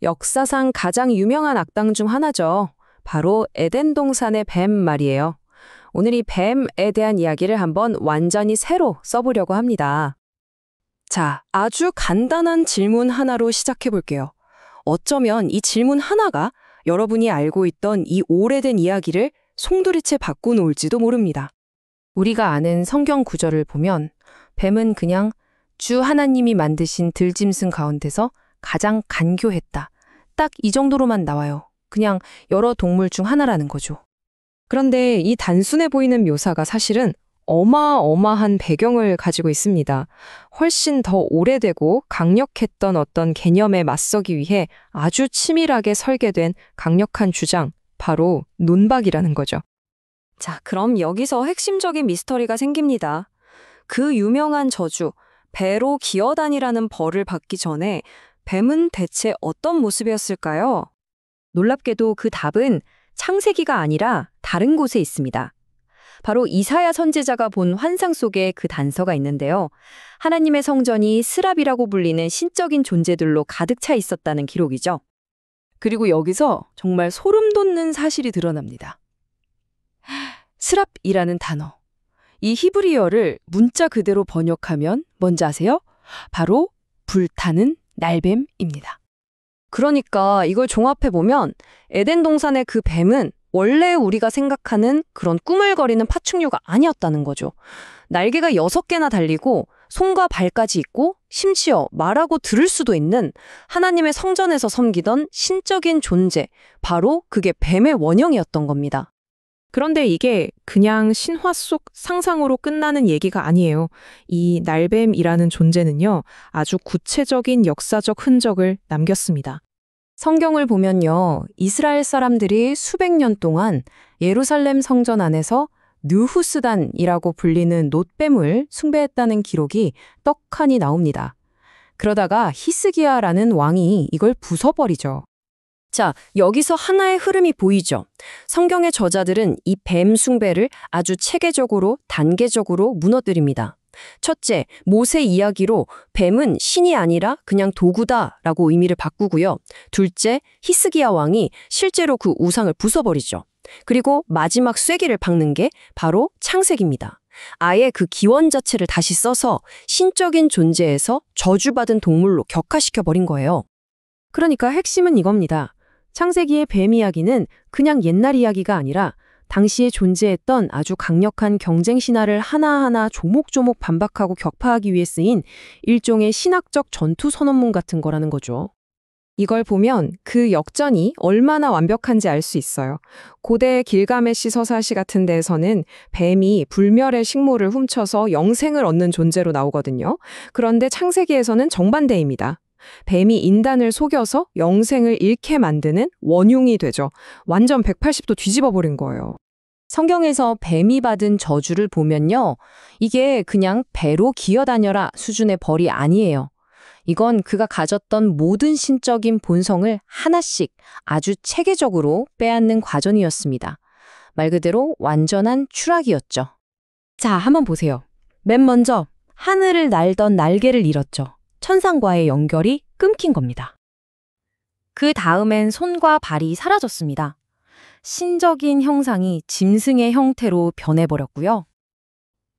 역사상 가장 유명한 악당 중 하나죠. 바로 에덴 동산의 뱀 말이에요. 오늘 이 뱀에 대한 이야기를 한번 완전히 새로 써보려고 합니다. 자, 아주 간단한 질문 하나로 시작해 볼게요. 어쩌면 이 질문 하나가 여러분이 알고 있던 이 오래된 이야기를 송두리째 바꿔놓을지도 모릅니다. 우리가 아는 성경 구절을 보면 뱀은 그냥 주 하나님이 만드신 들짐승 가운데서 가장 간교했다. 딱 이 정도로만 나와요. 그냥 여러 동물 중 하나라는 거죠. 그런데 이 단순해 보이는 묘사가 사실은 어마어마한 배경을 가지고 있습니다. 훨씬 더 오래되고 강력했던 어떤 개념에 맞서기 위해 아주 치밀하게 설계된 강력한 주장, 바로 논박이라는 거죠. 자, 그럼 여기서 핵심적인 미스터리가 생깁니다. 그 유명한 저주, 배로 기어다니라는 벌을 받기 전에 뱀은 대체 어떤 모습이었을까요? 놀랍게도 그 답은 창세기가 아니라 다른 곳에 있습니다. 바로 이사야 선지자가 본 환상 속에 그 단서가 있는데요. 하나님의 성전이 스랍이라고 불리는 신적인 존재들로 가득 차 있었다는 기록이죠. 그리고 여기서 정말 소름 돋는 사실이 드러납니다. 스랍이라는 단어. 이 히브리어를 문자 그대로 번역하면 뭔지 아세요? 바로 불타는 날뱀입니다. 그러니까 이걸 종합해보면 에덴 동산의 그 뱀은 원래 우리가 생각하는 그런 꾸물거리는 파충류가 아니었다는 거죠. 날개가 6개나 달리고 손과 발까지 있고 심지어 말하고 들을 수도 있는 하나님의 성전에서 섬기던 신적인 존재, 바로 그게 뱀의 원형이었던 겁니다. 그런데 이게 그냥 신화 속 상상으로 끝나는 얘기가 아니에요. 이 날뱀이라는 존재는요, 아주 구체적인 역사적 흔적을 남겼습니다. 성경을 보면요, 이스라엘 사람들이 수백 년 동안 예루살렘 성전 안에서 느후스단이라고 불리는 놋뱀을 숭배했다는 기록이 떡하니 나옵니다. 그러다가 히스기야라는 왕이 이걸 부숴버리죠. 자, 여기서 하나의 흐름이 보이죠. 성경의 저자들은 이 뱀 숭배를 아주 체계적으로, 단계적으로 무너뜨립니다. 첫째, 모세 이야기로 뱀은 신이 아니라 그냥 도구다라고 의미를 바꾸고요. 둘째, 히스기야 왕이 실제로 그 우상을 부숴버리죠. 그리고 마지막 쐐기를 박는 게 바로 창세기입니다. 아예 그 기원 자체를 다시 써서 신적인 존재에서 저주받은 동물로 격화시켜버린 거예요. 그러니까 핵심은 이겁니다. 창세기의 뱀 이야기는 그냥 옛날 이야기가 아니라 당시에 존재했던 아주 강력한 경쟁 신화를 하나하나 조목조목 반박하고 격파하기 위해 쓰인 일종의 신학적 전투 선언문 같은 거라는 거죠. 이걸 보면 그 역전이 얼마나 완벽한지 알 수 있어요. 고대 길가메시 서사시 같은 데에서는 뱀이 불멸의 식물을 훔쳐서 영생을 얻는 존재로 나오거든요. 그런데 창세기에서는 정반대입니다. 뱀이 인간을 속여서 영생을 잃게 만드는 원흉이 되죠. 완전 180도 뒤집어버린 거예요. 성경에서 뱀이 받은 저주를 보면요, 이게 그냥 배로 기어다녀라 수준의 벌이 아니에요. 이건 그가 가졌던 모든 신적인 본성을 하나씩 아주 체계적으로 빼앗는 과정이었습니다. 말 그대로 완전한 추락이었죠. 자, 한번 보세요. 맨 먼저 하늘을 날던 날개를 잃었죠. 천상과의 연결이 끊긴 겁니다. 그 다음엔 손과 발이 사라졌습니다. 신적인 형상이 짐승의 형태로 변해버렸고요.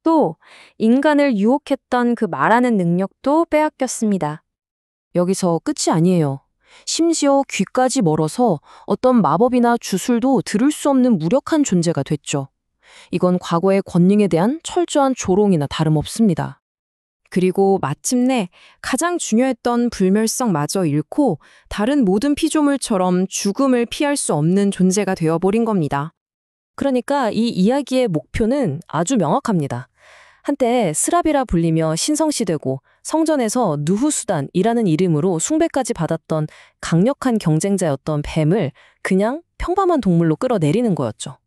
또 인간을 유혹했던 그 말하는 능력도 빼앗겼습니다. 여기서 끝이 아니에요. 심지어 귀까지 멀어서 어떤 마법이나 주술도 들을 수 없는 무력한 존재가 됐죠. 이건 과거의 권능에 대한 철저한 조롱이나 다름없습니다. 그리고 마침내 가장 중요했던 불멸성마저 잃고 다른 모든 피조물처럼 죽음을 피할 수 없는 존재가 되어버린 겁니다. 그러니까 이 이야기의 목표는 아주 명확합니다. 한때 스랍이라 불리며 신성시되고 성전에서 누후수단이라는 이름으로 숭배까지 받았던 강력한 경쟁자였던 뱀을 그냥 평범한 동물로 끌어내리는 거였죠.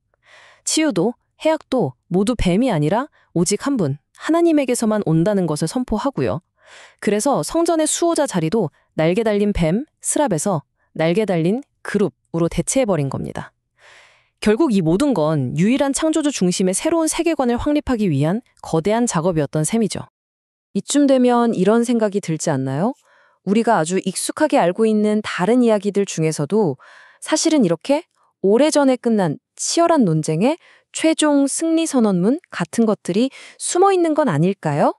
치유도 해악도 모두 뱀이 아니라 오직 한 분, 하나님에게서만 온다는 것을 선포하고요. 그래서 성전의 수호자 자리도 날개 달린 뱀, 스랍에서 날개 달린 그룹으로 대체해버린 겁니다. 결국 이 모든 건 유일한 창조주 중심의 새로운 세계관을 확립하기 위한 거대한 작업이었던 셈이죠. 이쯤 되면 이런 생각이 들지 않나요? 우리가 아주 익숙하게 알고 있는 다른 이야기들 중에서도 사실은 이렇게 오래전에 끝난 치열한 논쟁의 최종 승리 선언문 같은 것들이 숨어 있는 건 아닐까요?